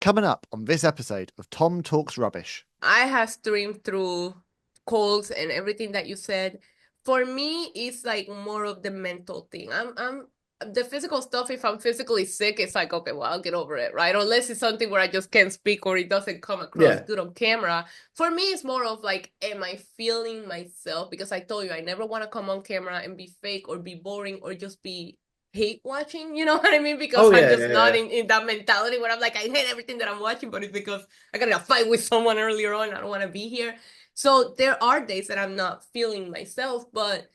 Coming up on this episode of Tom Talks Rubbish. I have streamed through calls and everything that you said. For me, it's like more of the mental thing. I'm the physical stuff. If I'm physically sick, it's like, okay, well, I'll get over it, right? Unless it's something where I just can't speak or it doesn't come across Yeah. good on camera. For me, it's more of like, am I feeling myself? Because I told you, I never want to come on camera and be fake or be boring or just be hate watching, you know what I mean? Because Oh I'm yeah, just yeah, not yeah. in that mentality where I'm like, I hate everything that I'm watching, but it's because I got in a fight with someone earlier on. I don't want to be here. So there are days that I'm not feeling myself, but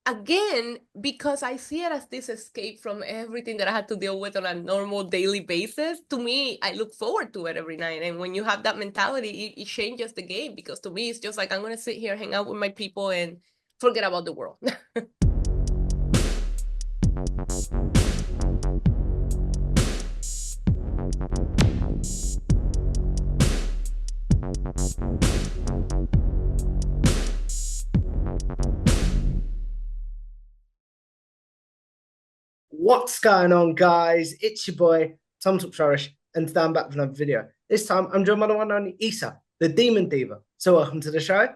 again, because I see it as this escape from everything that I had to deal with on a normal daily basis, to me, I look forward to it every night. And when you have that mentality, it changes the game because to me, it's just like I'm going to sit here, hang out with my people, and forget about the world. What's going on, guys? It's your boy, Tom Topsharish, and today I'm back with another video. This time, I'm joined by the one and only Isa, the Demon Diva. So, welcome to the show.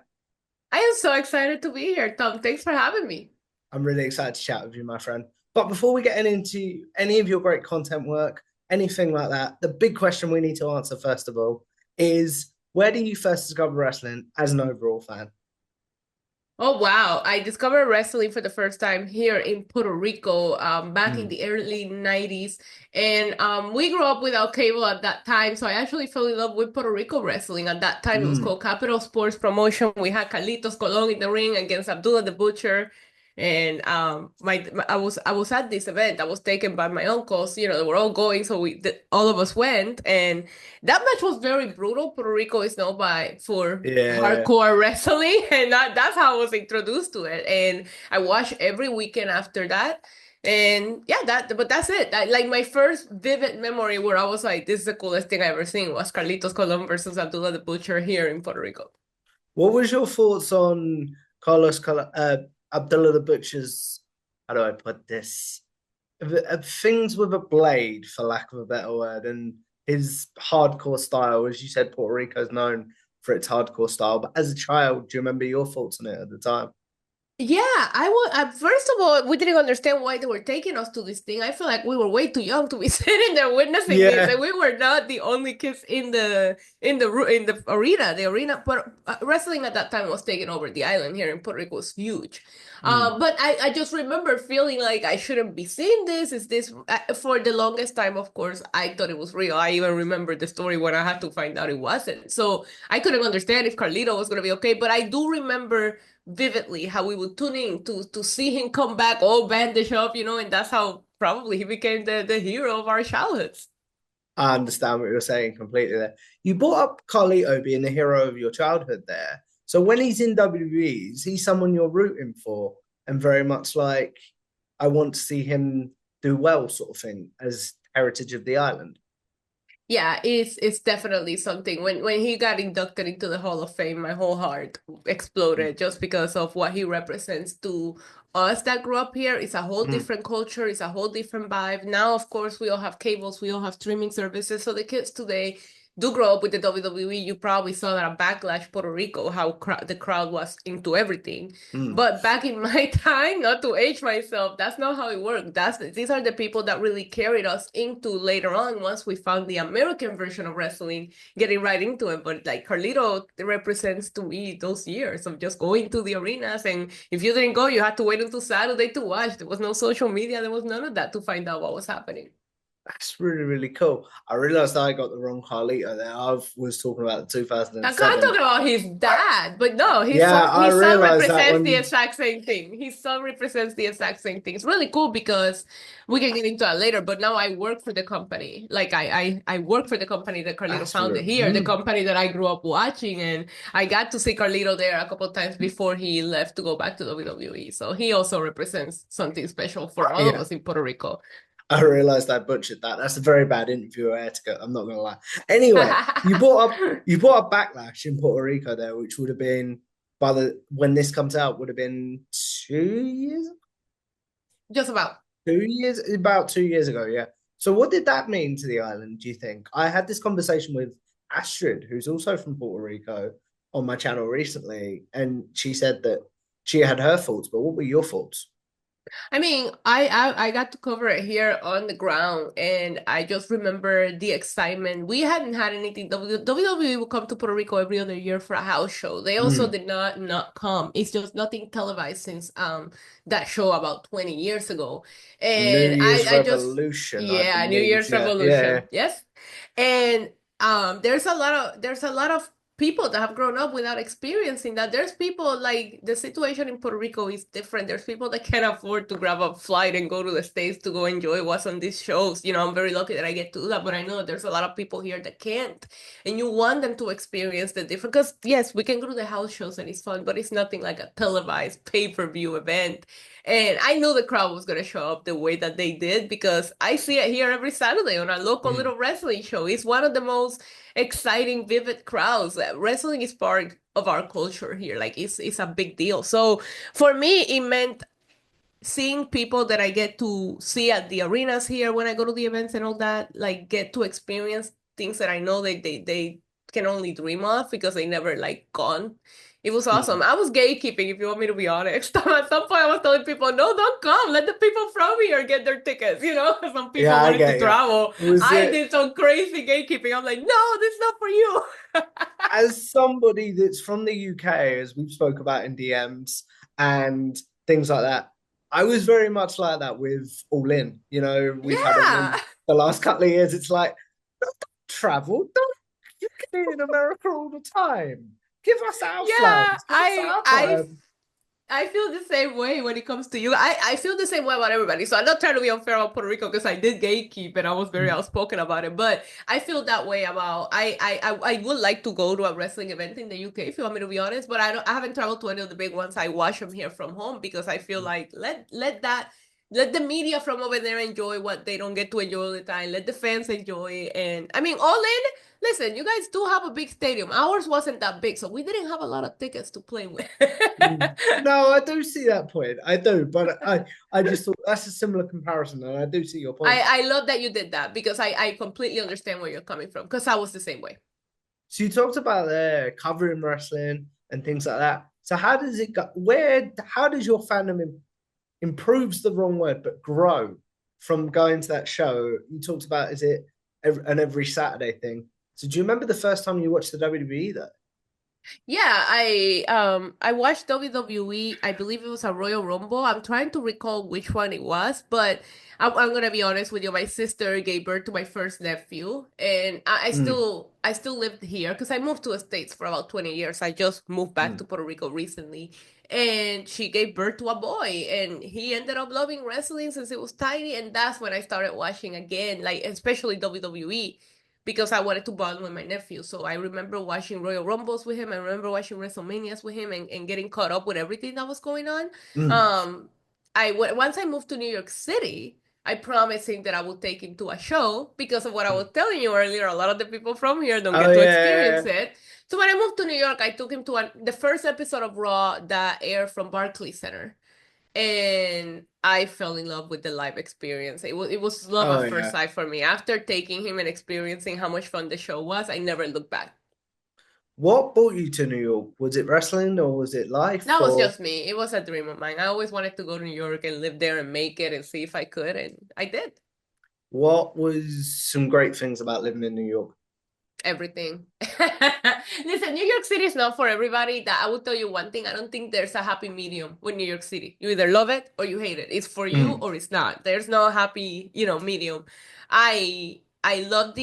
I am so excited to be here, Tom. Thanks for having me. I'm really excited to chat with you, my friend. But before we get into any of your great content work, anything like that, the big question we need to answer, first of all, is where do you first discover wrestling as an overall fan? Oh wow. I discovered wrestling for the first time here in Puerto Rico back in Mm. the early 90s. And we grew up without cable at that time. So I actually fell in love with Puerto Rico wrestling. At that time, it was Mm. called Capital Sports Promotion. We had Carlitos Colon in the ring against Abdullah the Butcher. And I was at this event. I was taken by my uncles. You know, they were all going, so all of us went. And that match was very brutal. Puerto Rico is known for Yeah. hardcore wrestling, and that's how I was introduced to it. And I watched every weekend after that. And yeah, but that's it. Like my first vivid memory where I was like, this is the coolest thing I ever seen was Carlitos Colon versus Abdullah the Butcher here in Puerto Rico. What was your thoughts on Abdullah the Butcher's, how do I put this? Things with a blade, for lack of a better word, and his hardcore style, as you said, Puerto Rico's known for its hardcore style. But as a child, do you remember your thoughts on it at the time? Yeah, I was. First of all, we didn't understand why they were taking us to this thing. I feel like we were way too young to be sitting there witnessing this, and Yeah. we were not the only kids in the arena. The arena, but wrestling at that time was taking over the island here in Puerto Rico was huge. Mm. But I just remember feeling like I shouldn't be seeing this. Is this for the longest time? Of course, I thought it was real. I even remember the story when I had to find out it wasn't. So I couldn't understand if Carlito was gonna be okay. But I do remember vividly how we would tune in to see him come back all bandaged up, and that's how probably he became the hero of our childhoods. I understand what you're saying completely there. You brought up Carlito being the hero of your childhood there. So when he's in WWE, is he someone you're rooting for and very much like, I want to see him do well, sort of thing, as heritage of the island? Yeah, it's definitely something. When he got inducted into the Hall of Fame, my whole heart exploded just because of what he represents to us that grew up here. It's a whole Mm. different culture, it's a whole different vibe. Now, of course, we all have cables, we all have streaming services. So the kids today do grow up with the WWE. You probably saw that a backlash Puerto Rico, how the crowd was into everything. Mm. But back in my time, not to age myself, that's not how it worked. These are the people that really carried us into later on once we found the American version of wrestling, getting right into it. But like Carlito represents to me those years of just going to the arenas. And if you didn't go, you had to wait until Saturday to watch. There was no social media, there was none of that to find out what was happening. That's really, really cool. I realized I got the wrong Carlito there. I was talking about the I'm kind of 2007. talking about his dad, but no, Yeah, I his son realized that represents the when, exact same thing. His son represents the exact same thing. It's really cool because we can get into that later. But now I work for the company. Like I work for the company that Carlito that's founded here, the mm, company that I grew up watching, and I got to see Carlito there a couple of times before he left to go back to WWE. So he also represents something special for all of yeah. us in Puerto Rico. I realized I butchered that. That's a very bad interview etiquette. I'm not gonna lie. Anyway, you brought up backlash in Puerto Rico there, which would have been by the when this comes out would have been 2 years, Just about. 2 years, about 2 years ago. Yeah. So what did that mean to the island, do you think? I had this conversation with Astrid, who's also from Puerto Rico, on my channel recently, and she said that she had her thoughts, but what were your thoughts? I mean, I got to cover it here on the ground, and I just remember the excitement. We hadn't had anything. WWE would come to Puerto Rico every other year for a house show. They also Mm. did not come. It's just nothing televised since that show about 20 years ago. New And Year's I just Revolution, I yeah, New believe. Year's Yeah, yeah. Revolution. Yes. And there's a lot of people that have grown up without experiencing that. There's people like the situation in Puerto Rico is different. There's people that can't afford to grab a flight and go to the States to go enjoy what's on these shows. I'm very lucky that I get to do that, but I know that there's a lot of people here that can't. And you want them to experience the different, because yes, we can go to the house shows and it's fun, but it's nothing like a televised pay-per-view event. And I knew the crowd was going to show up the way that they did because I see it here every Saturday on a local Mm. little wrestling show. It's one of the most exciting, vivid crowds. Wrestling is part of our culture here. Like it's a big deal. So for me, it meant seeing people that I get to see at the arenas here when I go to the events and all that, like get to experience things that I know they can only dream of because they never like gone. It was Mm. awesome. I was gatekeeping, if you want me to be honest. At some point, I was telling people, no, don't come. Let the people from here get their tickets. Some Yeah, people I wanted to get you. travel. Was I it did some crazy gatekeeping. I'm like, no, this is not for you. as somebody that's from the UK, as we've spoke about in DMs and things like that? I was very much like that with All In. We've had All In Yeah. the last couple of years. It's like, don't travel. Don't you can be in America all the time. Give us our Yeah, flights. Give us our time. I feel the same way when it comes to you. I feel the same way about everybody. So I'm not trying to be unfair about Puerto Rico because I did gatekeep and I was very Mm. outspoken about it. But I feel that way about I would like to go to a wrestling event in the UK if you want me to be honest. But I haven't traveled to any of the big ones. I watch them here from home because I feel like let the media from over there enjoy what they don't get to enjoy all the time. Let the fans enjoy it. And I mean, all in. Listen, you guys do have a big stadium. Ours wasn't that big, so we didn't have a lot of tickets to play with. Mm. No, I do see that point. I do, but I just thought that's a similar comparison, and I do see your point. I love that you did that because I completely understand where you're coming from because I was the same way. So you talked about covering wrestling and things like that. So how does it go? Where? How does your fandom improves the wrong word, but grow from going to that show? You talked about is it an every Saturday thing? So do you remember the first time you watched the WWE though? Yeah, I watched WWE. I believe it was a Royal Rumble. I'm trying to recall which one it was, but I'm gonna be honest with you. My sister gave birth to my first nephew, and I Mm, still I still lived here because I moved to the States for about 20 years. I just moved back to mm, Puerto Rico recently, and she gave birth to a boy, and he ended up loving wrestling since it was tiny, and that's when I started watching again, like especially WWE because I wanted to bond with my nephew. So I remember watching Royal Rumbles with him. I remember watching WrestleManias with him and getting caught up with everything that was going on. mm, Um, once I moved to New York City, I promised him that I would take him to a show because of what I mm. was telling you earlier. A lot of the people from here don't Oh get to yeah, experience it. So when I moved to New York, I took him to the first episode of Raw that aired from Barclays Center and I fell in love with the live experience. It was love oh at first yeah. sight for me. After taking him and experiencing how much fun the show was, I never looked back. What brought you to New York? Was it wrestling or was it life That was or just me. It was a dream of mine. I always wanted to go to New York and live there and make it and see if I could, and I did. what was some great things about living in New York? Everything. Listen, New York City is not for everybody. That I will tell you one thing. I don't think there's a happy medium with New York City. You either love it or you hate it. It's for you Mm, or it's not. There's no happy, medium. I love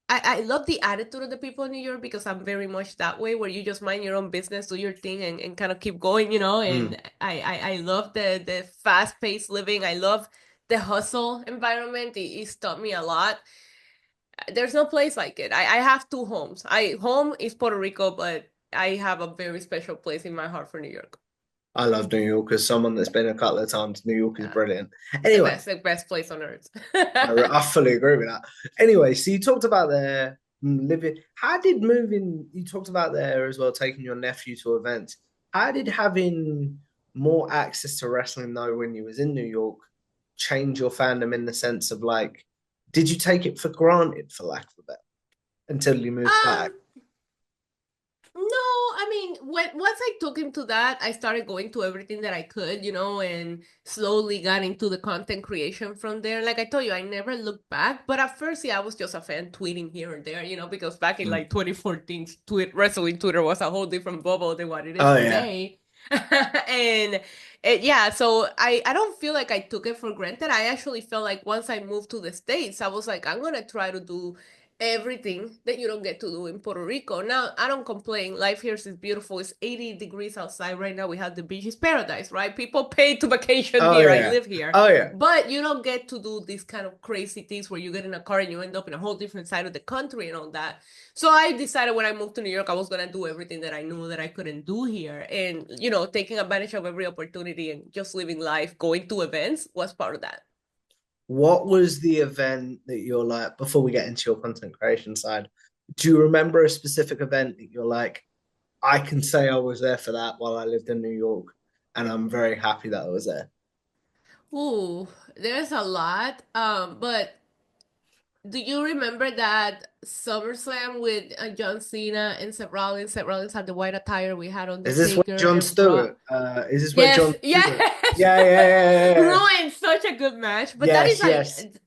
I love the attitude of the people in New York because I'm very much that way where you just mind your own business, do your thing and kind of keep going. mm. And I love the fast-paced living. I love the hustle environment. It's taught me a lot. There's no place like it. I have two homes. Home is Puerto Rico, but I have a very special place in my heart for New York. I love New York as someone that's been a couple of times. New York is Yeah, brilliant. the Anyway, best, the best place on earth. I fully agree with that. Anyway, so you talked about there living. How did moving? You talked about there as well, taking your nephew to events. How did having more access to wrestling though when you was in New York change your fandom in the sense of like, did you take it for granted, for lack of a better, until you moved back? Um, No, I mean, once I took him to that, I started going to everything that I could, and slowly got into the content creation from there. Like I told you, I never looked back, but at first, yeah, I was just a fan tweeting here and there, because back in Mm. like 2014, wrestling Twitter was a whole different bubble than what it is Oh yeah. today. And yeah, so I don't feel like I took it for granted. I actually felt like once I moved to the States, I was like, I'm gonna try to do everything that you don't get to do in Puerto Rico. Now, I don't complain. Life here is beautiful. It's 80 degrees outside right now. We have the beach. It's paradise, right? People pay to vacation Oh here. I yeah. live here. Oh yeah. But you don't get to do these kind of crazy things where you get in a car and you end up in a whole different side of the country and all that. So I decided when I moved to New York, I was going to do everything that I knew that I couldn't do here. And, taking advantage of every opportunity and just living life, going to events was part of that. What was the event that you're like, before we get into your content creation side, do you remember a specific event that you're like, I can say I was there for that while I lived in New York, and I'm very happy that I was there? Ooh, there's a lot. But do you remember that SummerSlam with John Cena and Seth Rollins? Seth Rollins had the white attire. We had Is this where Undertaker John and Brock. Stewart? Is this where Yes, John Stewart? yes. Yeah, yeah, yeah, yeah, yeah. Ruined such a good match. But that is Yes, like yes.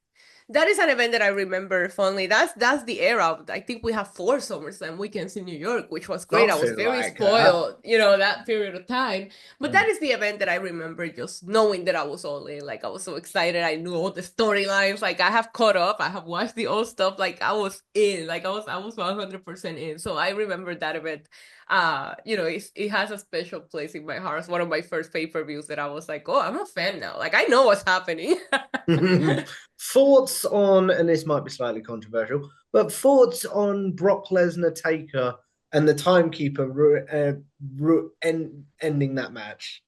that is an event that I remember fondly. That's the era. I think we have 4 SummerSlam weekends in New York, which was great. I was Something very like that. spoiled, that period of time. But that is the event that I remember just knowing that I was all in. Like I was so excited. I knew all the storylines. Like I have caught up. I have watched the old stuff. Like I was in. Like I was 100% in. So I remember that event. It has a special place in my heart. It's one of my first pay-per-views that I was like, oh, I'm a fan now. Like I know what's happening. Thoughts on, and this might be slightly controversial, but thoughts on Brock Lesnar Taker and the timekeeper ending that match?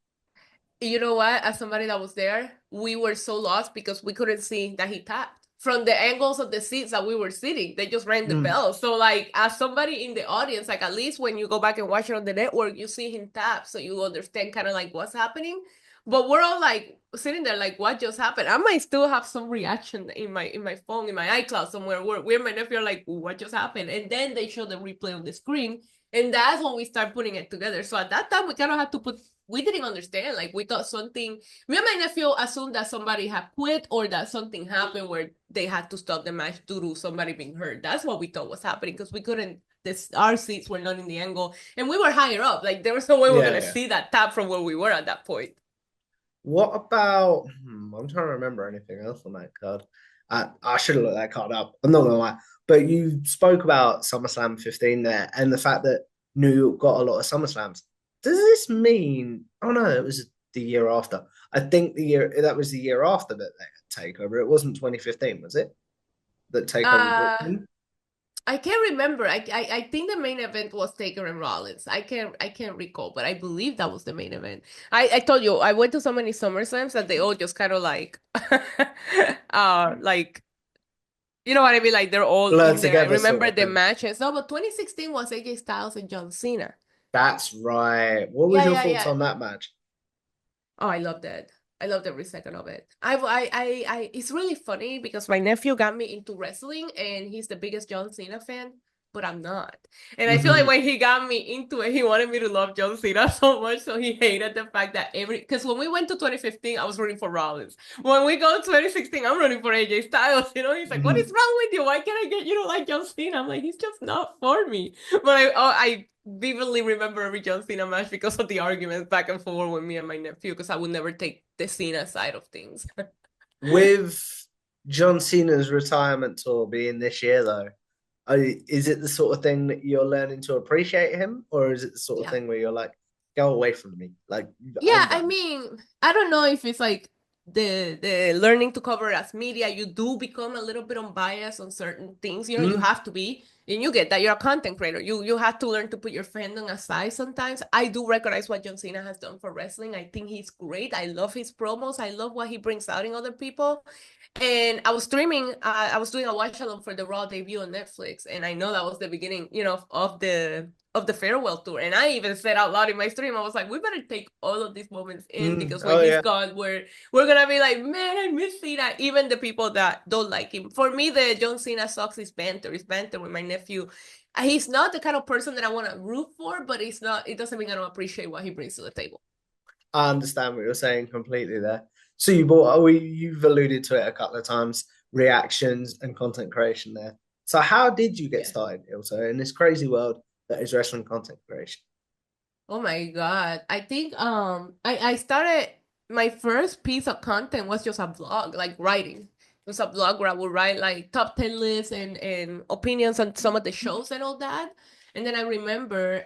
You know what? As somebody that was there, we were so lost because we couldn't see that he tapped. From the angles of the seats that we were sitting, they just rang the bell. So, like, as somebody in the audience, like, at least when you go back and watch it on the network, you see him tap. So you understand kind of like what's happening. But we're all like sitting there, like, what just happened? I might still have some reaction in my phone, in my iCloud somewhere, where my nephew are like, what just happened? And then they show the replay on the screen. And that's when we start putting it together. So at that time, we kind of had to we didn't understand. Like we thought something, me and my nephew assumed that somebody had quit or that something happened where they had to stop the match due to somebody being hurt. That's what we thought was happening because we couldn't, our seats were not in the angle and we were higher up. Like there was no way we we're going to see that tap from where we were at that point. What about, I'm trying to remember anything else on that card. I should have looked that card up. I'm not going to lie. But you spoke about SummerSlam 15 there and the fact that New York got a lot of SummerSlams. Does this mean? Oh no, it was the year after. I think that was the year after that they had Takeover. It wasn't 2015, was it? That Takeover. I can't remember. I think the main event was Taker and Rollins. I can't recall, but I believe that was the main event. I told you I went to so many SummerSlams that they all just kind of like like you know what I mean? Like they're all Blurred in there. I together, remember sort of the thing. matches. No, but 2016 was AJ Styles and John Cena. That's right. What was your thoughts on that match? Oh, I loved it. I loved every second of it. It's really funny because my nephew got me into wrestling and he's the biggest John Cena fan, but I'm not. And I feel like when he got me into it, he wanted me to love John Cena so much. So he hated the fact that because when we went to 2015, I was rooting for Rollins. When we go to 2016, I'm rooting for AJ Styles. He's like, what is wrong with you? Why can't I get you to like John Cena? I'm like, he's just not for me. But I vividly remember every John Cena match because of the arguments back and forth with me and my nephew because I would never take the Cena side of things. With John Cena's retirement tour being this year, though, is it the sort of thing that you're learning to appreciate him, or is it the sort of thing where you're like, go away from me? Like, yeah, I mean, I don't know if it's like the learning to cover as media, you do become a little bit unbiased on certain things. You have to be, and you get that you're a content creator. You have to learn to put your fandom aside sometimes. I do recognize what John Cena has done for wrestling. I think he's great. I love his promos. I love what he brings out in other people. And I was streaming, I was doing a watch along for the Raw debut on Netflix, and I know that was the beginning, of the farewell tour. And I even said out loud in my stream, I was like, we better take all of these moments in, because when Oh he's yeah. gone, we're gonna be like, man, I miss Cena. Even the people that don't like him. For me, the John Cena sucks is banter. Is banter with my nephew. He's not the kind of person that I want to root for, but it doesn't mean I don't appreciate what he brings to the table. I understand what you're saying completely there. So you've alluded to it a couple of times, reactions and content creation there. So how did you get Yeah. started, Ilsa, in this crazy world that is wrestling content creation? Oh my God. I think I started, my first piece of content was just a vlog, like writing. It was a blog where I would write like top 10 lists and opinions on some of the shows and all that. And then I remember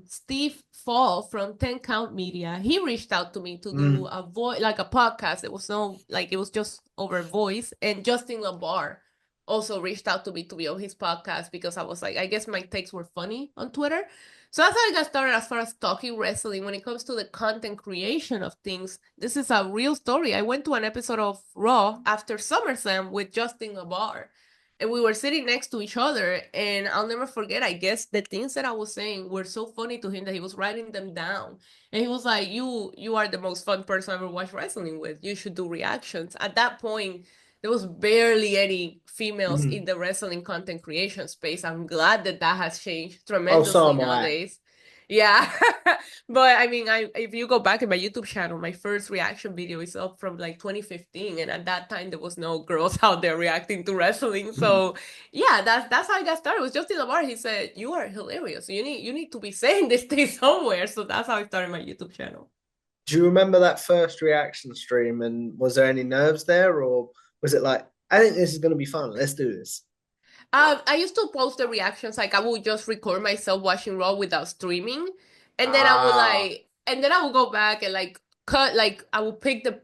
Steve Fall from 10 Count Media, he reached out to me to do a voice, like a podcast. It was no, like, it was just over voice. And Justin LaBar also reached out to me to be on his podcast, because I was like, I guess my takes were funny on Twitter. So that's how I got started as far as talking wrestling. When it comes to the content creation of things, this is a real story. I went to an episode of Raw after SummerSlam with Justin LaBar, and we were sitting next to each other. And I'll never forget, I guess the things that I was saying were so funny to him that he was writing them down. And he was like, you are the most fun person I ever watched wrestling with. You should do reactions. At that point, there was barely any females in the wrestling content creation space. I'm glad that that has changed Oh, so tremendously am I. nowadays. Yeah. But I mean, if you go back in my YouTube channel, my first reaction video is up from like 2015, and at that time there was no girls out there reacting to wrestling. So yeah, that's how I got started. It was Justin Lamar. He said, "You are hilarious. You need to be saying this thing somewhere." So that's how I started my YouTube channel. Do you remember that first reaction stream, and was there any nerves there, or was it like, I think this is going to be fun, let's do this? I used to post the reactions, like I would just record myself watching Raw without streaming, and then Ah. I would go back and like cut, like I would pick the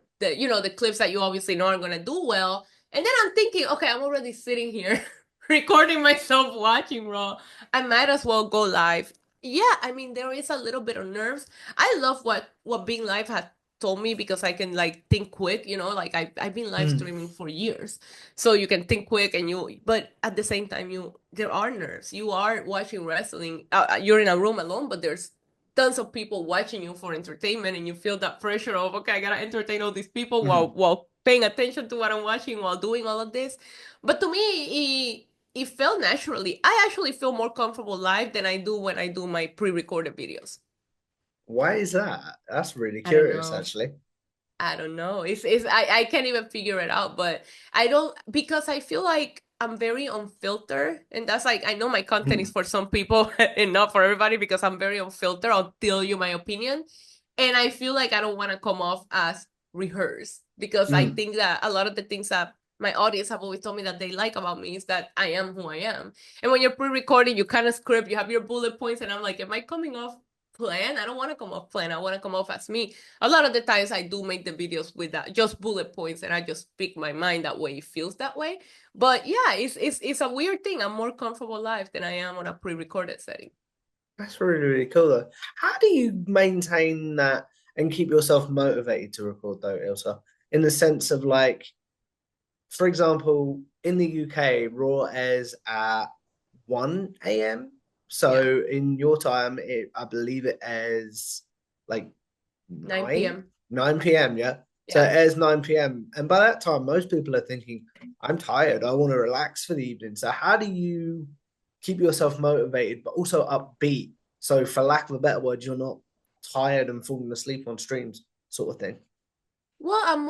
clips that you obviously know are gonna do well, and then I'm thinking, okay, I'm already sitting here recording myself watching Raw. I might as well go live. Yeah, I mean there is a little bit of nerves. I love what being live has told me, because I can like think quick, like I've been live streaming for years. So you can think quick, but at the same time, there are nerves. You are watching wrestling. You're in a room alone, but there's tons of people watching you for entertainment, and you feel that pressure of, okay, I gotta entertain all these people while paying attention to what I'm watching while doing all of this. But to me, it felt naturally. I actually feel more comfortable live than I do when I do my pre-recorded videos. Why is that? That's really I don't curious, know. actually. I don't know. I can't even figure it out, but I don't, because I feel like I'm very unfiltered, and that's like, I know my content is for some people and not for everybody, because I'm very unfiltered. I'll tell you my opinion, and I feel like I don't want to come off as rehearsed, because I think that a lot of the things that my audience have always told me that they like about me is that I am who I am. And when you're pre-recording, you kind of script, you have your bullet points, and I'm like, am I coming off plan? I don't want to come off plan. I want to come off as me. A lot of the times I do make the videos with that, just bullet points, and I just speak my mind that way. It feels that way. But yeah, it's a weird thing. I'm more comfortable live than I am on a pre-recorded setting. That's really, really cool, though. How do you maintain that and keep yourself motivated to record, though, Ilsa? In the sense of, like, for example, in the UK, Raw airs at 1 a.m. Yeah, So in your time, I believe it airs like 9 9, p.m. 9 p.m. Yeah. So Yeah. it airs 9 p.m. And by that time, most people are thinking, I'm tired. I want to relax for the evening. So how do you keep yourself motivated, but also upbeat? So for lack of a better word, you're not tired and falling asleep on streams, sort of thing. Well, I'm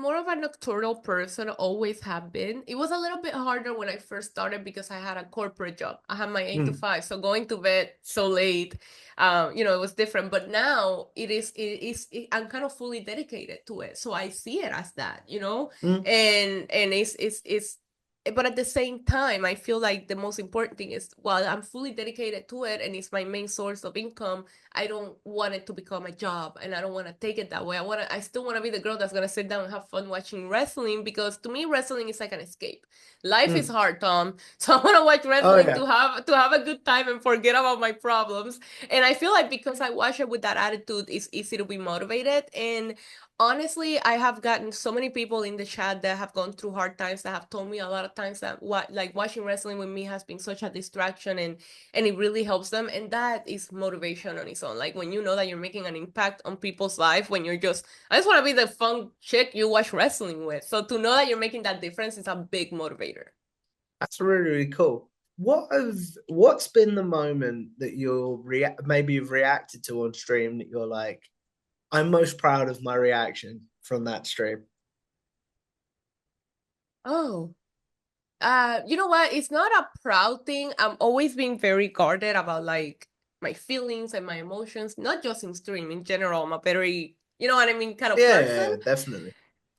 more of a nocturnal person, always have been. It was a little bit harder when I first started, because I had a corporate job. I had my 8 to 5, so going to bed so late, it was different. But now I'm kind of fully dedicated to it, so I see it as that. Mm. And it's. But at the same time, I feel like the most important thing is, while I'm fully dedicated to it and it's my main source of income, I don't want it to become a job, and I don't want to take it that way. I still want to be the girl that's going to sit down and have fun watching wrestling, because to me, wrestling is like an escape. Life is hard, Tom. So I want to watch Oh wrestling yeah. to have a good time and forget about my problems. And I feel like because I watch it with that attitude, it's easy to be motivated. And Honestly, I have gotten so many people in the chat that have gone through hard times that have told me a lot of times that like watching wrestling with me has been such a distraction and it really helps them. And that is motivation on its own. Like when you know that you're making an impact on people's life, when you're just, I just want to be the fun chick you watch wrestling with. So to know that you're making that difference is a big motivator. That's really, really cool. What's been the moment that maybe you've reacted to on stream that you're like, I'm most proud of my reaction from that stream? Oh, you know what? It's not a proud thing. I'm always being very guarded about like my feelings and my emotions, not just in stream, in general. I'm a very, you know what I mean, kind of Yeah, person. yeah, definitely.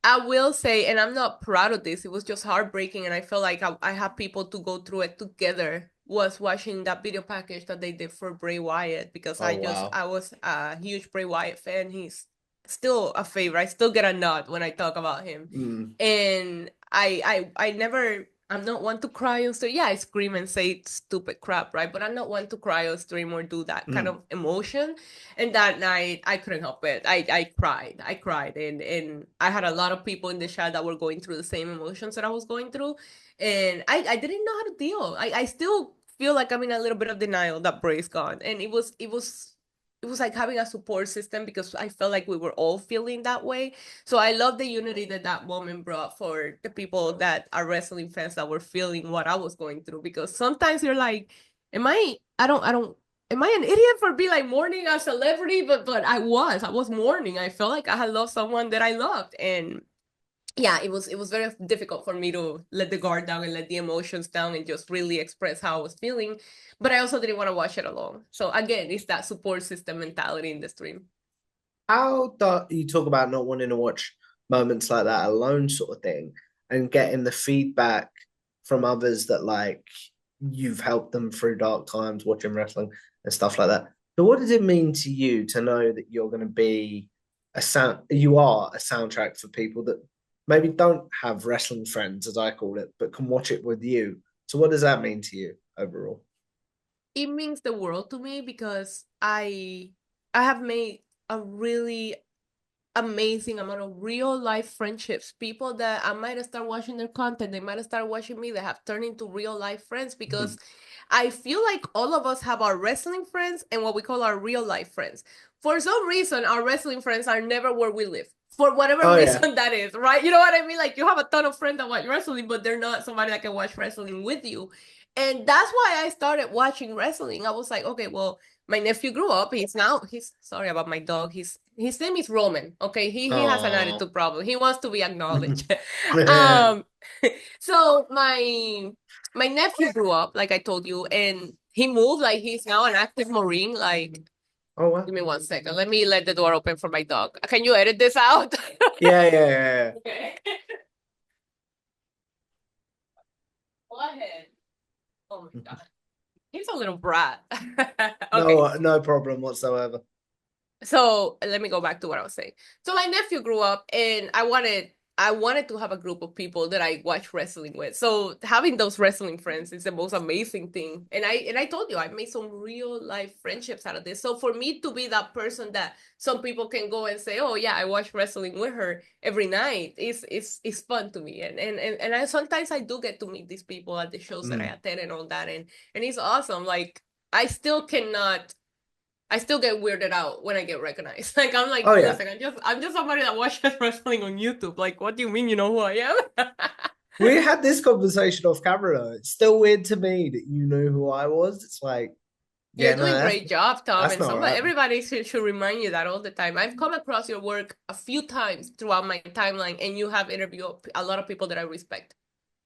I will say, and I'm not proud of this, it was just heartbreaking, and I felt like I have people to go through it together. Was watching that video package that they did for Bray Wyatt because Oh wow. I was a huge Bray Wyatt fan. He's still a favorite. I still get a nod when I talk about him. Mm, And I never, I'm not one to cry on stream. Yeah, I scream and say stupid crap, right? But I'm not one to cry on stream or do that kind mm. of emotion. And that night I couldn't help it. I cried and I had a lot of people in the chat that were going through the same emotions that I was going through. And I didn't know how to deal. I still feel like I'm in a little bit of denial that Bray's gone. And it was like having a support system because I felt like we were all feeling that way. So I love the unity that that moment brought for the people that are wrestling fans that were feeling what I was going through. Because sometimes you're like, I don't, am I an idiot for being like mourning a celebrity? But I was mourning. I felt like I had lost someone that I loved. And yeah, it was very difficult for me to let the guard down and let the emotions down and just really express how I was feeling. But I also didn't want to watch it alone. So again, it's that support system mentality in the stream. How do you talk about not wanting to watch moments like that alone, sort of thing, and getting the feedback from others that like you've helped them through dark times watching wrestling and stuff like that. So what does it mean to you to know that you're going to be you are a soundtrack for people that maybe don't have wrestling friends, as I call it, but can watch it with you? So what does that mean to you overall? It means the world to me because I have made a really amazing amount of real life friendships. People that I might have started watching their content, they might have started watching me, they have turned into real life friends because I feel like all of us have our wrestling friends and what we call our real life friends. For some reason, our wrestling friends are never where we live. For whatever Oh yeah. reason that is, right? You know what I mean? Like you have a ton of friends that watch wrestling, but they're not somebody that can watch wrestling with you. And that's why I started watching wrestling. I was like, okay, well, my nephew grew up. He's sorry about my dog. His name is Roman. Okay, he has an Oh. attitude problem. He wants to be acknowledged. Yeah. um, so my nephew grew up, like I told you, and he moved. Like he's now an active Marine. Like, Oh wow. give me 1 second. Let me let the door open for my dog. Can you edit this out? Yeah, yeah, yeah. Okay. Go ahead. Oh my God. He's a little brat. Okay. No problem whatsoever. So let me go back to what I was saying. So my nephew grew up and I wanted to have a group of people that I watch wrestling with. So having those wrestling friends is the most amazing thing. And I told you I made some real life friendships out of this. So for me to be that person that some people can go and say, "Oh yeah, I watch wrestling with her every night," is fun to me. And I sometimes I do get to meet these people at the shows that I Mm. attend and all that and it's awesome. Like I still cannot I still get weirded out when I get recognized. Like I'm like, Oh yeah. listen, I'm just somebody that watches wrestling on YouTube. Like, what do you mean you know who I am? We had this conversation off camera though. It's still weird to me that you knew who I was. It's like, You're yeah, no, doing great job, Tom, that's and not somebody right. everybody should remind you that all the time. I've come across your work a few times throughout my timeline, and you have interviewed a lot of people that I respect.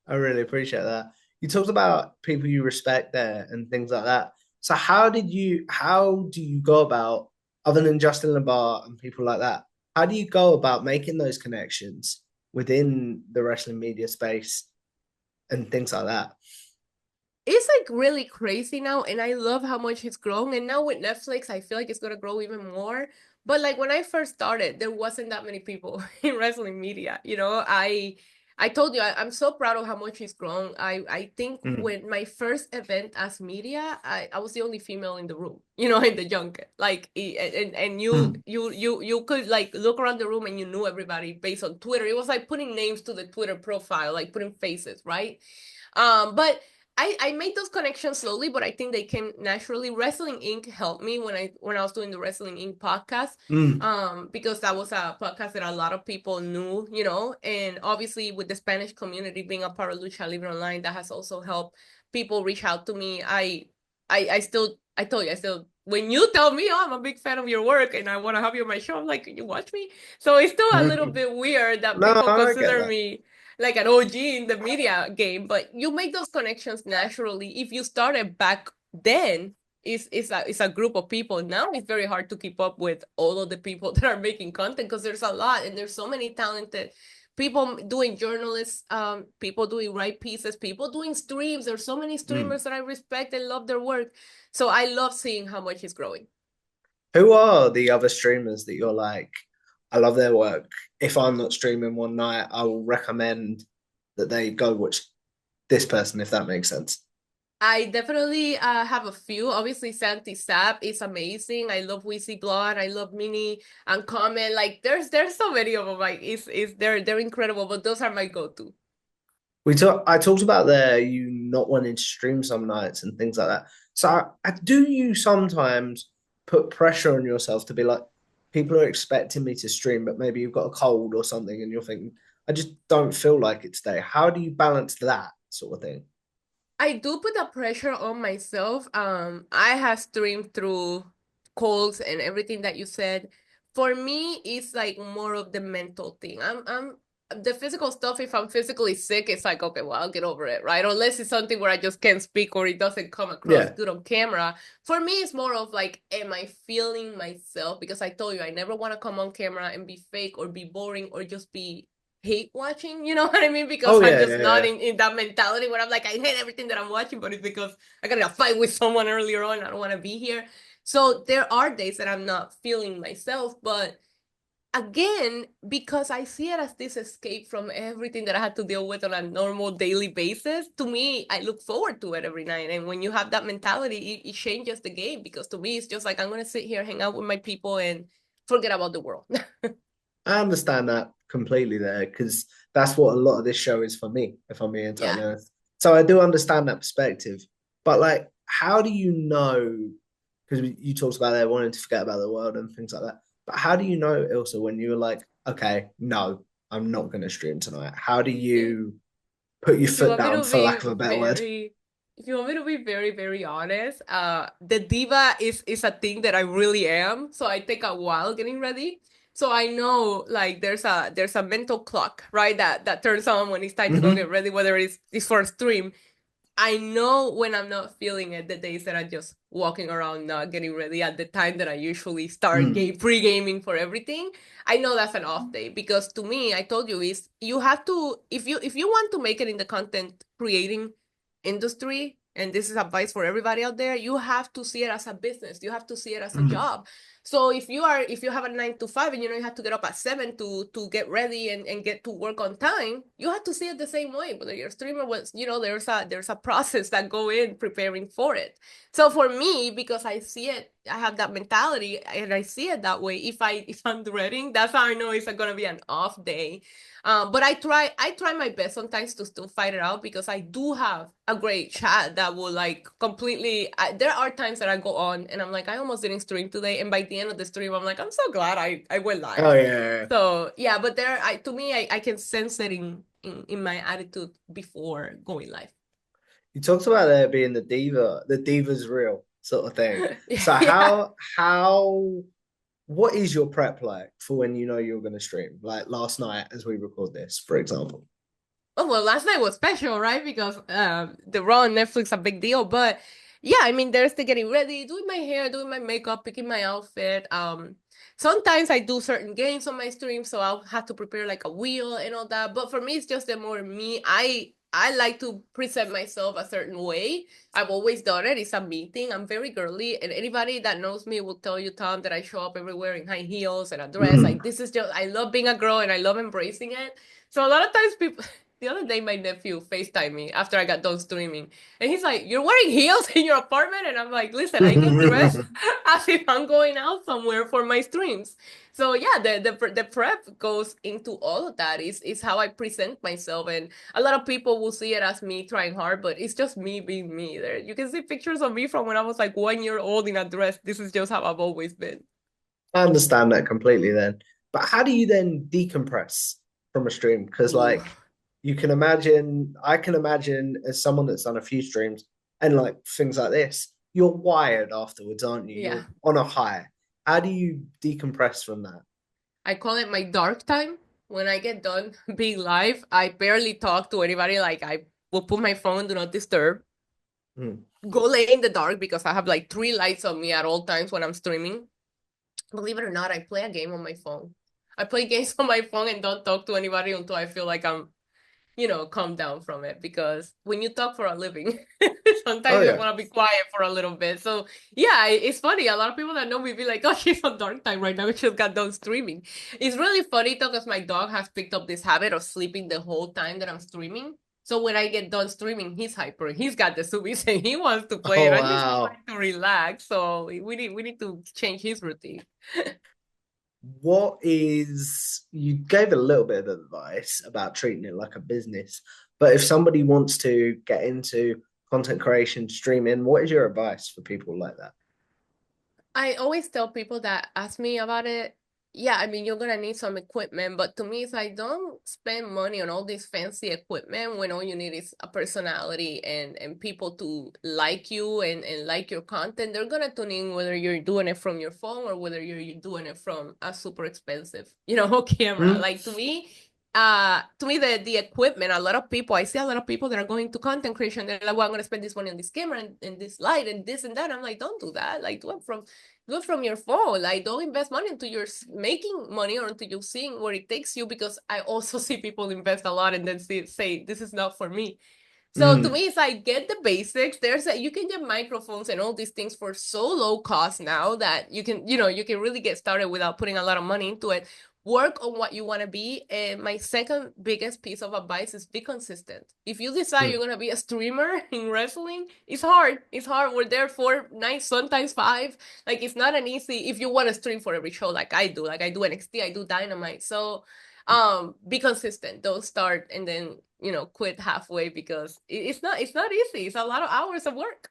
I really appreciate that. You talked about people you respect there and things like that. So how do you go about, other than Justin Labar and people like that, how do you go about making those connections within the wrestling media space and things like that? It's like really crazy now, and I love how much it's grown. And now with Netflix, I feel like it's gonna grow even more. But like when I first started, there wasn't that many people in wrestling media. You know, I told you I'm so proud of how much he's grown. I think Mm. when my first event as media, I was the only female in the room, you know, in the junket. Like and you could like look around the room and you knew everybody based on Twitter. It was like putting names to the Twitter profile, like putting faces, right? But I made those connections slowly, but I think they came naturally. Wrestling Inc. helped me when I was doing the Wrestling Inc. podcast. Mm. Because that was a podcast that a lot of people knew, you know, and obviously with the Spanish community being a part of Lucha Libre Online, that has also helped people reach out to me. I still, I told you, I still, when you tell me, oh, I'm a big fan of your work and I want to have you on my show, I'm like, can you watch me? So it's still a little bit weird that No, people I get consider that. me like an OG in the media game, but you make those connections naturally. If you started back then, it's a group of people. Now it's very hard to keep up with all of the people that are making content because there's a lot and there's so many talented people doing journalists, people doing write pieces, people doing streams. There's so many Mm. streamers that I respect and love their work. So I love seeing how much it's growing. Who are the other streamers that you're like, I love their work. If I'm not streaming one night, I will recommend that they go watch this person, if that makes sense. I definitely have a few. Obviously, Santi Sap is amazing. I love Wheezy Blood. I love Mini and Comment. Like there's so many of them. Like it's they're incredible. But those are my go-to. I talked about you not wanting to stream some nights and things like that. So do you sometimes put pressure on yourself to be like, people are expecting me to stream, but maybe you've got a cold or something, and you're thinking, I just don't feel like it today. How do you balance that sort of thing? I do put the pressure on myself. I have streamed through calls and everything that you said. For me, it's like more of the mental thing. I'm the physical stuff. If I'm physically sick, it's like, okay, well, I'll get over it, right? Unless it's something where I just can't speak or it doesn't come across Yeah. good on camera. For me, it's more of like, am I feeling myself? Because I told you, I never want to come on camera and be fake or be boring or just be hate watching, you know what I mean? Because Oh I'm yeah, just yeah, not yeah. in that mentality where I'm like, I hate everything that I'm watching, but it's because I got in a fight with someone earlier on. I don't want to be here. So there are days that I'm not feeling myself, but again, because I see it as this escape from everything that I had to deal with on a normal daily basis, to me, I look forward to it every night. And when you have that mentality, it changes the game because to me, it's just like, I'm going to sit here, hang out with my people, and forget about the world. I understand that completely there because that's what a lot of this show is for me, if I'm being Yeah. totally honest. So I do understand that perspective. But like, how do you know? Because you talked about there wanting to forget about the world and things like that. But how do you know, Ilsa, when you were like, okay, no, I'm not going to stream tonight? How do Yeah. you put your If you foot want me down, to for be lack of a better word? very, if you want me to be very, very honest, the diva is a thing that I really am. So I take a while getting ready. So I know like there's a mental clock, right? That turns on when it's time to go Mm-hmm. get ready, whether it's for a stream. I know when I'm not feeling it, the days that I'm just walking around not getting ready at the time that I usually start Mm. pre-gaming for everything. I know that's an off day because to me, I told you is you have to if you want to make it in the content creating industry, and this is advice for everybody out there, you have to see it as a business. You have to see it as a Mm. job. So if you have a 9 to 5 and you know you have to get up at 7 to get ready and get to work on time, you have to see it the same way. Whether you're a streamer was, you know, there's a process that go in preparing for it. So for me, because I see it, I have that mentality and I see it that way. If I'm dreading, that's how I know it's gonna be an off day. But I try my best sometimes to still fight it out because I do have a great chat that will like completely. There are times that I go on and I'm like, I almost didn't stream today, and by the end of the stream, I'm like, I'm so glad I went Oh live. yeah. So yeah, but to me, I can sense it in my attitude before going live. You talked about there being the diva's real sort of thing. So Yeah. how what is your prep like for when you know you're going to stream? Like last night as we record this, for example. Oh, well, last night was special, right? Because the Raw on Netflix a big deal. But yeah, I mean, there's the getting ready, doing my hair, doing my makeup, picking my outfit. Sometimes I do certain games on my stream, so I'll have to prepare like a wheel and all that. But for me, it's just the more me. I like to present myself a certain way. I've always done it. It's a me thing. I'm very girly, and anybody that knows me will tell you, Tom, that I show up everywhere in high heels and a dress. Mm. Like this is just I love being a girl and I love embracing it. So a lot of times people the other day my nephew FaceTimed me after I got done streaming. And he's like, "You're wearing heels in your apartment?" And I'm like, "Listen, I get dressed as if I'm going out somewhere for my streams." So yeah, the prep goes into all of that. Is how I present myself. And a lot of people will see it as me trying hard, but it's just me being me. There, you can see pictures of me from when I was like 1 year old in a dress. This is just how I've always been. I understand that completely then. But how do you then decompress from a stream? Because Ooh, like you can imagine, I can imagine as someone that's done a few streams and like things like this, you're wired afterwards, aren't you? yeah. You're on a high. How do you decompress from that? I call it my dark time. When I get done being live, I barely talk to anybody. Like I will put my phone do not disturb, Mm. go lay in the dark because I have like 3 lights on me at all times when I'm streaming. Believe it or not, I play a game on my phone. I play games on my phone and don't talk to anybody until I feel like I'm, calm down from it. Because when you talk for a living, Oh sometimes you yeah. want to be quiet for a little bit. So yeah, it's funny. A lot of people that know me be like, "Oh, she's on dark time right now. We just got done streaming." It's really funny though, because my dog has picked up this habit of sleeping the whole time that I'm streaming. So when I get done streaming, he's hyper. He's got the subis and he wants to play, Oh and I just want wow. him to relax. So we need to change his routine. What is, you gave a little bit of advice about treating it like a business, but if somebody wants to get into content creation, streaming, what is your advice for people like that? I always tell people that ask me about it, yeah, I mean, you're gonna need some equipment, but to me, it's like, don't spend money on all this fancy equipment when all you need is a personality and people to like you and like your content. They're gonna tune in whether you're doing it from your phone or whether you're doing it from a super expensive, camera. Mm. Like to me the equipment, a lot of people, I see a lot of people that are going to content creation, they're like, well, I'm gonna spend this money on this camera and this light and this and that. I'm like, don't do that. Like do it from your phone. Like don't invest money into your making money or into you seeing where it takes you, because I also see people invest a lot and then say this is not for me. So to Mm. me, it's like, get the basics. You can get microphones and all these things for so low cost now that you can really get started without putting a lot of money into it. Work on what you want to be. And my second biggest piece of advice is be consistent. If you decide you're Mm. gonna be a streamer in wrestling, it's hard. It's hard. We're there 4 nights, sometimes 5. Like it's not an easy if you want to stream for every show like I do. Like I do NXT, I do Dynamite. So be consistent. Don't start and then quit halfway, because it's not easy. It's a lot of hours of work.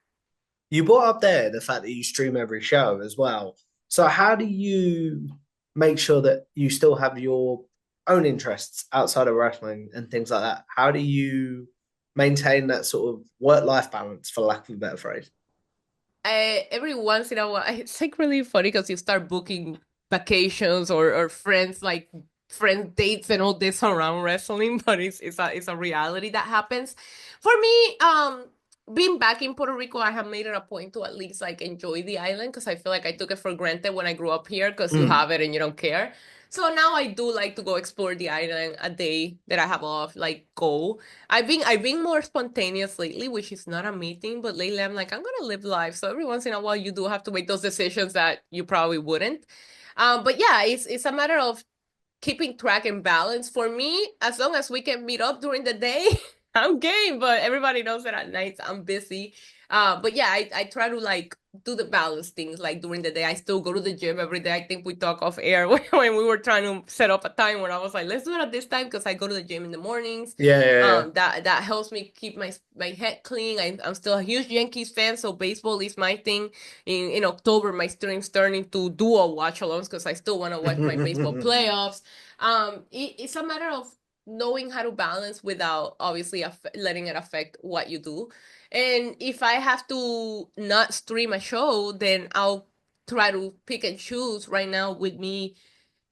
You brought up there the fact that you stream every show as well. So how do you make sure that you still have your own interests outside of wrestling and things like that? How do you maintain that sort of work-life balance, for lack of a better phrase? Every once in a while, it's like really funny because you start booking vacations or friends, like friend dates and all this around wrestling, but it's a reality that happens. For me, being back in Puerto Rico, I have made it a point to at least like enjoy the island, because I feel like I took it for granted when I grew up here, because you Mm. have it and you don't care. So now I do like to go explore the island a day that I have off, like go. I've been more spontaneous lately, which is not a meeting, but lately I'm like, I'm gonna live life. So every once in a while you do have to make those decisions that you probably wouldn't. But yeah, it's a matter of keeping track and balance. For me, as long as we can meet up during the day, I'm game. But everybody knows that at nights I'm busy. But yeah, I try to like do the balance things. Like during the day, I still go to the gym every day. I think we talk off air when we were trying to set up a time where I was like, let's do it at this time, because I go to the gym in the mornings. Yeah, yeah, yeah. That helps me keep my head clean. I'm still a huge Yankees fan, so baseball is my thing. In October, my stream's turning to dual watch alongs, because I still want to watch my baseball playoffs. It's a matter of knowing how to balance without obviously letting it affect what you do. And if I have to not stream a show, then I'll try to pick and choose. Right now with me,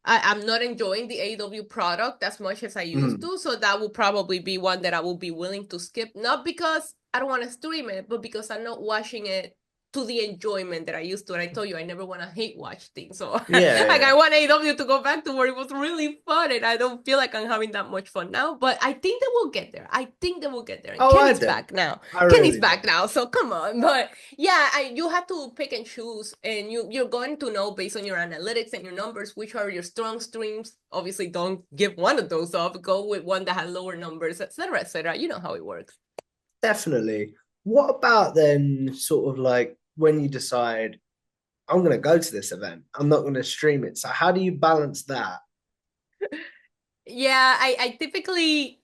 I'm not enjoying the AW product as much as I used Mm. to, so that will probably be one that I will be willing to skip, not because I don't want to stream it, but because I'm not watching it to the enjoyment that I used to. And I told you I never want to hate watch things. So Yeah, like yeah. I want AEW to go back to where it was really fun, and I don't feel like I'm having that much fun now. But I think they will get there. I think they will get there. And Oh, I Kenny's do. back now. I Kenny's really do. back now, so come on. But yeah, you have to pick and choose, and you're going to know based on your analytics and your numbers which are your strong streams. Obviously, don't give one of those up. Go with one that has lower numbers, etc., etc. You know how it works. Definitely. What about then, sort of like when you decide, I'm going to go to this event, I'm not going to stream it. So, how do you balance that? Yeah, I typically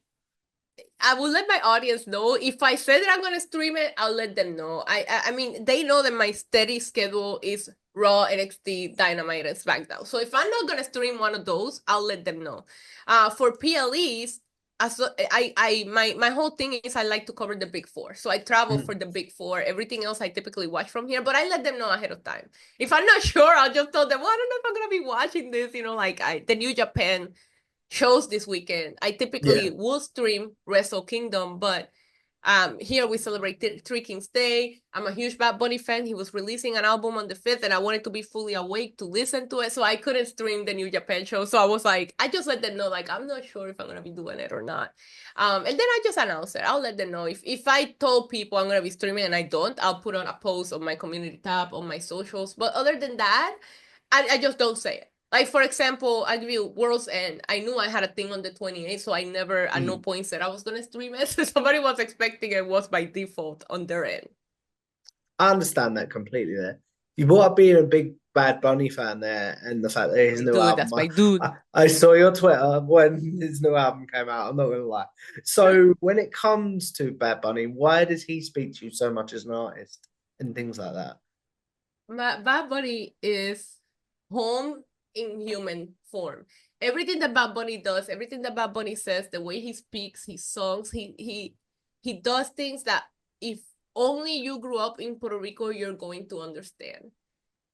I will let my audience know. If I say that I'm gonna stream it, I'll let them know. I mean, they know that my steady schedule is Raw, NXT, Dynamite, and SmackDown. So if I'm not gonna stream one of those, I'll let them know. For PLEs, my whole thing is I like to cover the big four. So I travel for the big four. Everything else I typically watch from here, but I let them know ahead of time. If I'm not sure, I'll just tell them, well, I don't know if I'm gonna be watching this. You know, like the New Japan shows this weekend. I typically Yeah. will stream Wrestle Kingdom, but here we celebrate Three Kings Day. I'm a huge Bad Bunny fan. He was releasing an album on the 5th, and I wanted to be fully awake to listen to it, so I couldn't stream the New Japan show. So I was like, I just let them know, like, I'm not sure if I'm gonna be doing it or not. And then I just announce it. I'll let them know. If I told people I'm gonna be streaming and I don't, I'll put on a post on my community tab on my socials. But other than that, I just don't say it. Like, for example, I give you World's End. I knew I had a thing on the 28th, so I never at no point said I was going to stream it. So somebody was expecting it was by default on their end. I understand that completely there. You brought up being a big Bad Bunny fan there and the fact that his new Dude, album. that's my dude. I saw your Twitter when his new album came out. I'm not going to lie. So, when it comes to Bad Bunny, why does he speak to you so much as an artist and things like that? Bad Bunny is home in human form. Everything that Bad Bunny does, everything that Bad Bunny says, the way he speaks, his songs, he does things that if only you grew up in Puerto Rico, you're going to understand.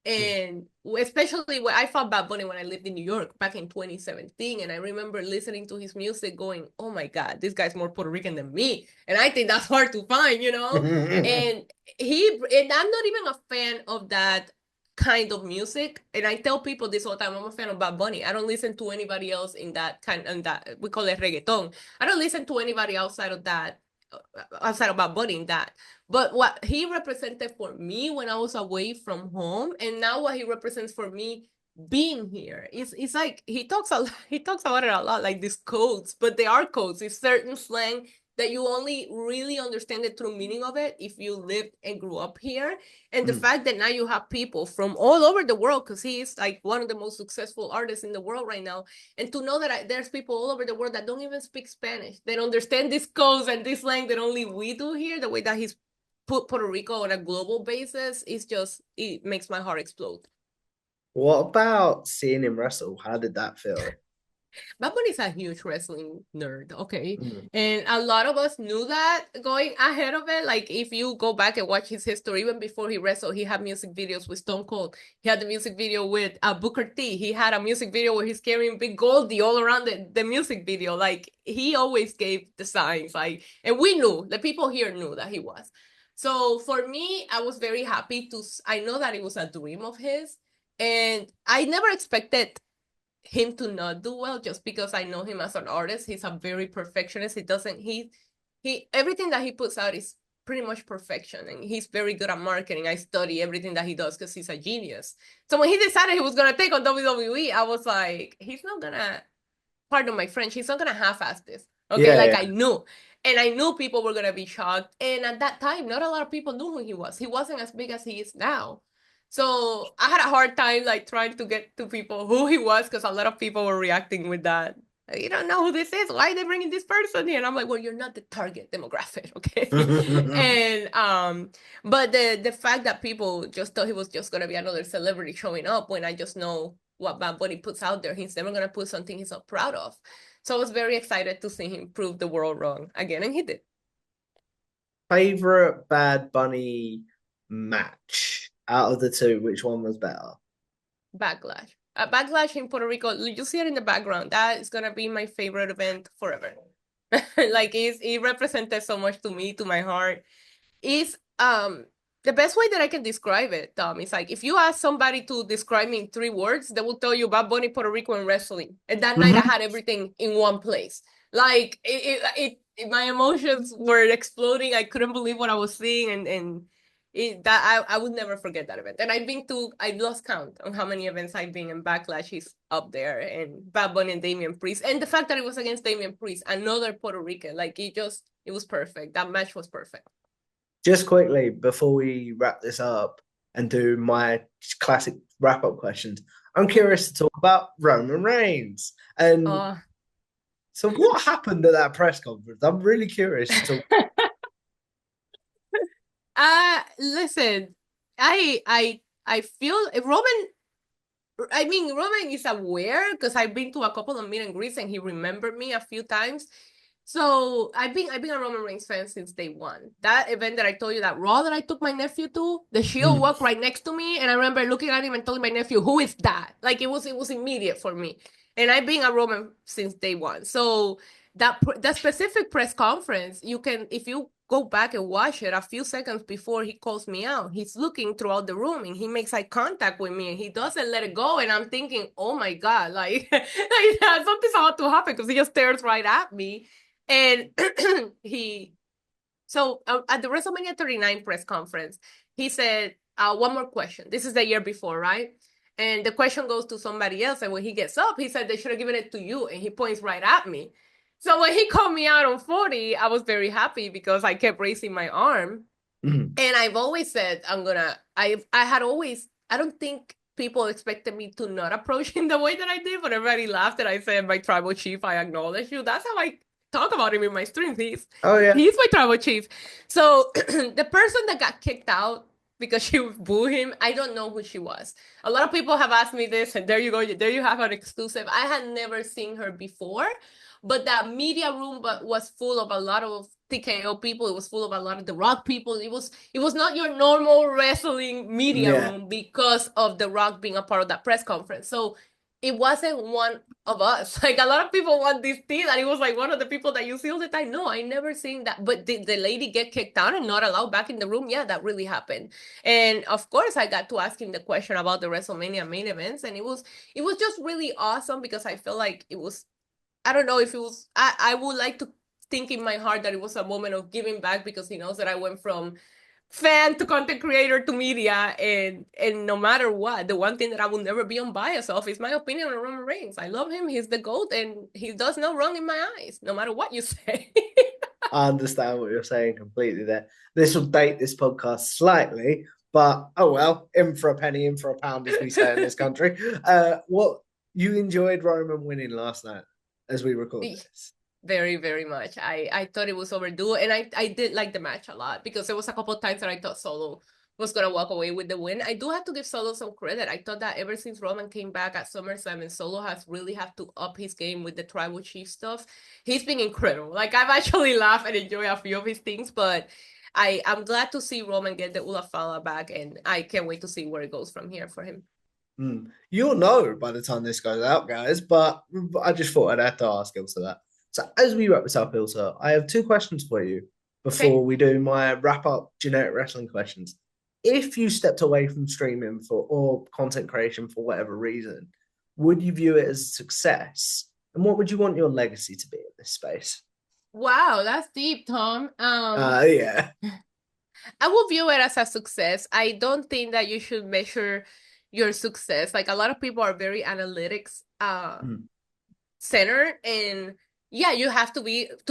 And especially when I found Bad Bunny when I lived in New York back in 2017, and I remember listening to his music going, oh my God, this guy's more Puerto Rican than me. And I think that's hard to find, you know? And I'm not even a fan of that kind of music. And I tell people this all the time, I'm a fan of Bad Bunny. I don't listen to anybody else in that kind, and that we call it reggaeton. I don't listen to anybody outside of that, outside of Bad Bunny in that. But what he represented for me when I was away from home, and now what he represents for me being here, it's like he talks about it a lot, like these codes, but they are codes. It's certain slang that you only really understand the true meaning of it if you lived and grew up here. And the fact that now you have people from all over the world, because he is like one of the most successful artists in the world right now, and to know that there's people all over the world that don't even speak Spanish, that understand these codes and this slang that only we do here, the way that he's put Puerto Rico on a global basis, is just, it makes my heart explode. What about seeing him wrestle? How did that feel? Bad Bunny's a huge wrestling nerd, okay? And a lot of us knew that going ahead of it. Like, if you go back and watch his history, even before he wrestled, he had music videos with Stone Cold. He had the music video with Booker T. He had a music video where he's carrying Big Goldie all around the music video. Like, he always gave the signs. Like, and we knew, the people here knew that he was. So for me, I was very happy I know that it was a dream of his. And I never expected him to not do well just because I know him as an artist. He's a very perfectionist. He everything that he puts out is pretty much perfection, and he's very good at marketing. I study everything that he does because he's a genius. So when he decided he was gonna take on WWE, I was like, he's not gonna, pardon my French, he's not gonna half-ass this. Okay, Yeah, I knew. And I knew people were gonna be shocked. And at that time, not a lot of people knew who he was. He wasn't as big as he is now. So I had a hard time like trying to get to people who he was, because a lot of people were reacting with that. You don't know who this is. Why are they bringing this person here? And I'm like, well, you're not the target demographic, okay? And but the fact that people just thought he was just gonna be another celebrity showing up, when I just know what Bad Bunny puts out there, he's never gonna put something he's not proud of. So I was very excited to see him prove the world wrong again, and he did. Favorite Bad Bunny match out of the two, which one was better? Backlash. Backlash in Puerto Rico. You see it in the background. That is gonna be my favorite event forever. Like, it represented so much to me, to my heart. Is the best way that I can describe it, Tom, is like if you ask somebody to describe me in 3 words, they will tell you Bad Bunny, Puerto Rico, and wrestling. And that night I had everything in one place. Like my emotions were exploding. I couldn't believe what I was seeing, and I would never forget that event. And I lost count on how many events I've been in. Backlash is up there, and Bad Bunny and Damian Priest, and the fact that it was against Damian Priest, another Puerto Rican, like it was perfect. That match was perfect. Just quickly, before we wrap this up and do my classic wrap-up questions, I'm curious to talk about Roman Reigns. And so what happened at that press conference? I'm really curious to talk. Listen, I feel Roman is aware because I've been to a couple of meet and greets and he remembered me a few times. So I've been a Roman Reigns fan since day one. That event that I told you, that Raw that I took my nephew to, the Shield walked right next to me, and I remember looking at him and telling my nephew, "Who is that?" Like it was immediate for me, and I've been a Roman since day one. So that specific press conference, you can, if you go back and watch it, a few seconds before he calls me out, he's looking throughout the room and he makes eye contact with me and he doesn't let it go, and I'm thinking, oh my God, like something's about to happen, because he just stares right at me. And so at the WrestleMania 39 press conference, he said, one more question. This is the year before, right? And the question goes to somebody else. And when he gets up, he said, they should have given it to you. And he points right at me. So when he called me out on 40, I was very happy because I kept raising my arm. And I've always said, I don't think people expected me to not approach him the way that I did, but everybody laughed and I said, my tribal chief, I acknowledge you. That's how I talk about him in my streams. He's my tribal chief. So the person that got kicked out because she would boo him, I don't know who she was. A lot of people have asked me this, and there you go, there you have an exclusive. I had never seen her before, but that media room was full of a lot of TKO people. It was full of a lot of The Rock people. It was not your normal wrestling media room because of The Rock being a part of that press conference. So it wasn't one of us. Like a lot of people want this thing that it was like one of the people that you see all the time. No, I never seen that. But did the lady get kicked out and not allowed back in the room? Yeah, that really happened. And of course, I got to ask him the question about the WrestleMania main events, and it was just really awesome because I feel like it was. I don't know if it was. I would like to think in my heart that it was a moment of giving back, because he knows that I went from fan to content creator to media, and no matter what, the one thing that I will never be unbiased of is my opinion on Roman Reigns. I love him, he's the GOAT, and he does no wrong in my eyes, no matter what you say. I understand what you're saying completely there. This will date this podcast slightly, but oh well, in for a penny, in for a pound, as we say in this country. What, you enjoyed Roman winning last night as we record this? Very, very much. I thought it was overdue, and I did like the match a lot, because there was a couple of times that I thought Solo was gonna walk away with the win. I do have to give Solo some credit. I thought that ever since Roman came back at SummerSlam, and Solo has really have to up his game with the tribal chief stuff, he's been incredible. Like I've actually laughed and enjoyed a few of his things, but I'm glad to see Roman get the Ula Fala back, and I can't wait to see where it goes from here for him. You'll know by the time this goes out, guys, but I just thought I'd have to ask also that. So as we wrap this up, Ilsa, I have 2 questions for you before we do my wrap-up generic wrestling questions. If you stepped away from streaming or content creation for whatever reason, would you view it as a success? And what would you want your legacy to be in this space? Wow, that's deep, Tom. Yeah. I will view it as a success. I don't think that you should measure your success. Like a lot of people are very analytics centered, and yeah, you have to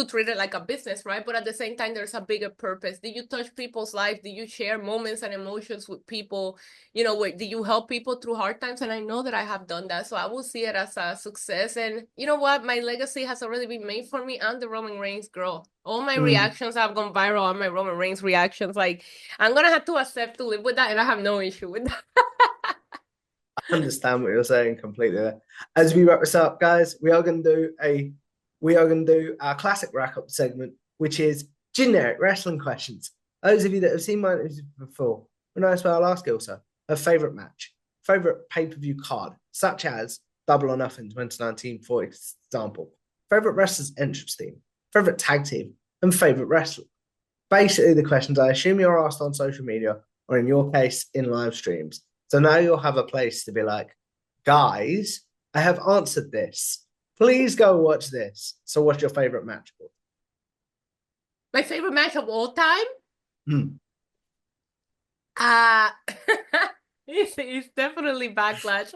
treat it like a business, right? But at the same time, there's a bigger purpose. Did you touch people's lives? Did you share moments and emotions with people? Did you help people through hard times? And I know that I have done that. So I will see it as a success. And you know what? My legacy has already been made for me. I'm the Roman Reigns girl. All my reactions have gone viral on my Roman Reigns reactions. Like, I'm going to have to accept to live with that. And I have no issue with that. I understand what you're saying completely there. As we wrap this up, guys, we are going to do our classic wrap-up segment, which is generic wrestling questions. Those of you that have seen my interviews before, we know I'll ask Ilsa her favourite match, favourite pay-per-view card, such as Double or Nothing 2019, for example, favourite wrestler's entrance theme, favourite tag team, and favourite wrestler. Basically, the questions I assume you're asked on social media or in your case, in live streams. So now you'll have a place to be like, guys, I have answered this. Please go watch this. So, what's your favorite match? My favorite match of all time? Hmm. Uh it's definitely Backlash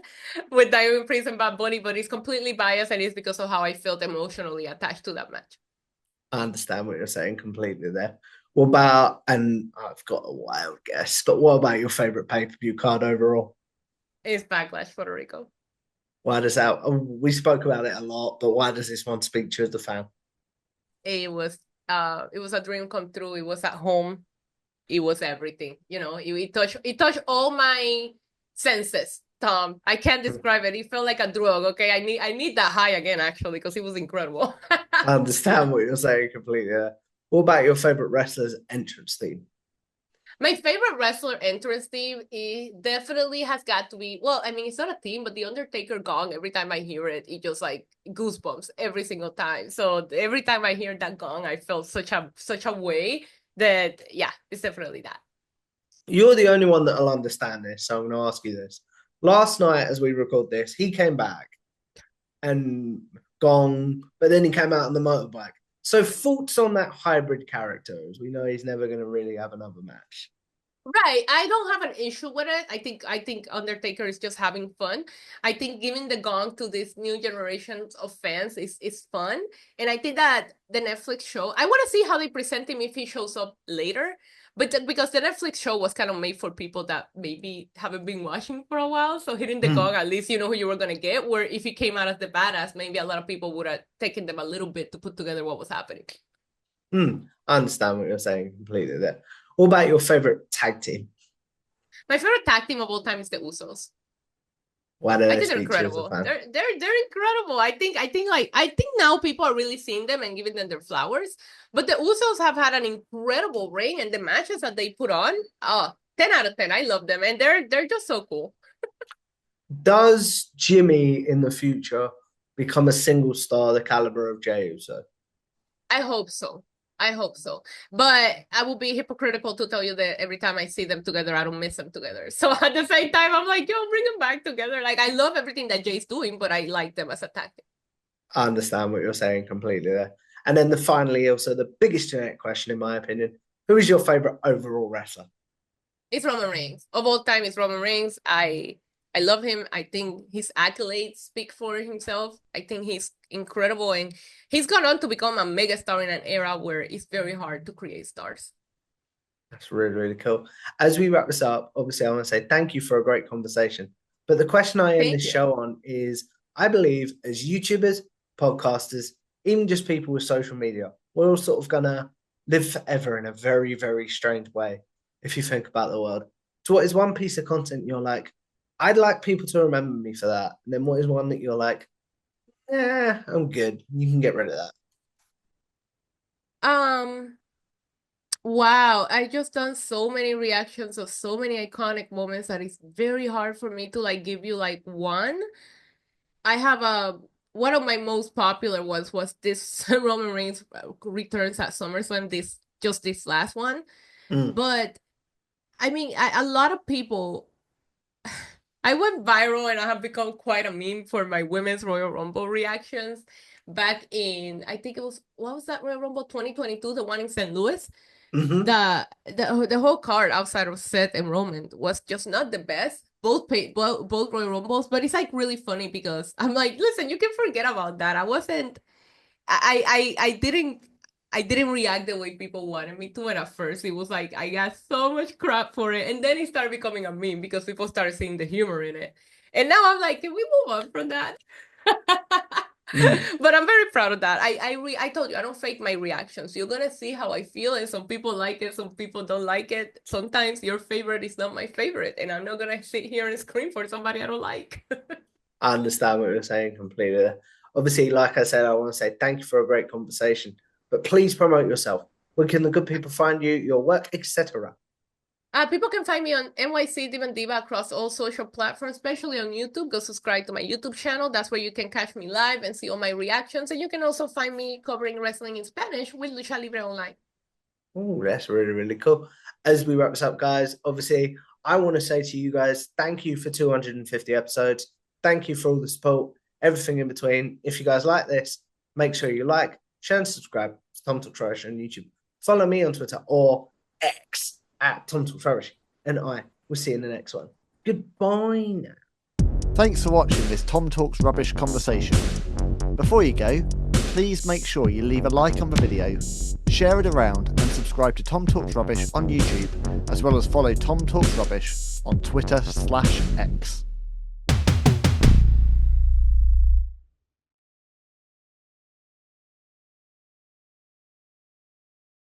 with Diamond Priest and Bad Bunny, but it's completely biased and it's because of how I felt emotionally attached to that match. I understand what you're saying completely there. What about, and I've got a wild guess, but what about your favorite pay-per-view card overall? It's Backlash Puerto Rico. Why does that, we spoke about it a lot, but why does this one speak to you as a fan? It was a dream come true. It was at home. It was everything, you know. It touched all my senses, Tom. I can't describe it. It felt like a drug. Okay, I need that high again, actually, because it was incredible. I understand what you're saying completely. What about your favorite wrestler's entrance theme? My favorite wrestler entrance theme, it definitely has got to be, well, I mean, it's not a theme, but the Undertaker gong, every time I hear it, it just like goosebumps every single time. So every time I hear that gong, I felt such a way that, yeah, it's definitely that. You're the only one that'll understand this, so I'm going to ask you this. Last night, as we record this, he came back and gone, but then he came out on the motorbike. So thoughts on that hybrid character, as we know he's never going to really have another match. Right. I don't have an issue with it. I think Undertaker is just having fun. I think giving the gong to this new generations of fans is fun. And I think that the Netflix show, I want to see how they present him if he shows up later. But because the Netflix show was kind of made for people that maybe haven't been watching for a while. So hitting the gong, at least you know who you were gonna get. Where if he came out as the badass, maybe a lot of people would have taken them a little bit to put together what was happening. I understand what you're saying completely there. What about your favorite tag team? My favorite tag team of all time is the Usos. Why do I they think they're speak to you as a incredible. fan? They're incredible. I think now people are really seeing them and giving them their flowers. But the Usos have had an incredible reign, and the matches that they put on, 10 out of 10. I love them, and they're just so cool. Does Jimmy in the future become a single star the caliber of Jey Uso? I hope so. I hope so. But I will be hypocritical to tell you that every time I see them together, I don't miss them together. So at the same time, I'm like, yo, bring them back together. Like, I love everything that Jay's doing, but I like them as a tag team. I understand what you're saying completely there. And then finally, also the biggest genetic question, in my opinion, who is your favorite overall wrestler? It's Roman Reigns. Of all time, it's Roman Reigns. I love him. I think his accolades speak for himself. I think he's incredible, and he's gone on to become a mega star in an era where it's very hard to create stars. That's really, really cool. As we wrap this up, obviously, I want to say thank you for a great conversation. But the question I end Thank this you. show on is I believe as YouTubers, podcasters, even just people with social media, we're all sort of going to live forever in a very, very strange way if you think about the world. So, what is one piece of content you're like, I'd like people to remember me for that? And then what is one that you're like, I'm good. You can get rid of that. Wow, I just done so many reactions of so many iconic moments that it's very hard for me to like give you like one. I have one of my most popular ones was this Roman Reigns returns at SummerSlam, this last one. But I mean, a lot of people, I went viral and I have become quite a meme for my women's Royal Rumble reactions back in, I think it was, what was that Royal Rumble 2022, the one in St. Louis? Mm-hmm. The whole card outside of Seth and Roman was just not the best. Both Royal Rumbles, but it's like really funny because I'm like, listen, you can forget about that. I didn't react the way people wanted me to. And at first it was like I got so much crap for it. And then it started becoming a meme because people started seeing the humor in it. And now I'm like, can we move on from that? But I'm very proud of that. I told you I don't fake my reactions. You're gonna see how I feel, and some people like it, some people don't like it. Sometimes your favorite is not my favorite, and I'm not gonna sit here and scream for somebody I don't like. I understand what you're saying completely. Obviously, like I said, I want to say thank you for a great conversation, but please promote yourself. Where can the good people find you, your work, etc.? People can find me on NYC Diva and Diva across all social platforms, especially on YouTube. Go subscribe to my YouTube channel. That's where you can catch me live and see all my reactions. And you can also find me covering wrestling in Spanish with Lucha Libre Online. Oh, that's really, really cool. As we wrap this up, guys, obviously, I want to say to you guys, thank you for 250 episodes. Thank you for all the support, everything in between. If you guys like this, make sure you like, share, and subscribe to Tom Talk Flourish on YouTube. Follow me on Twitter or X at Tom Talk Flourish, and I will see you in the next one. Goodbye now. Thanks for watching this Tom Talks Rubbish conversation. Before you go, please make sure you leave a like on the video, share it around, and subscribe to Tom Talks Rubbish on YouTube, as well as follow Tom Talks Rubbish on Twitter/X.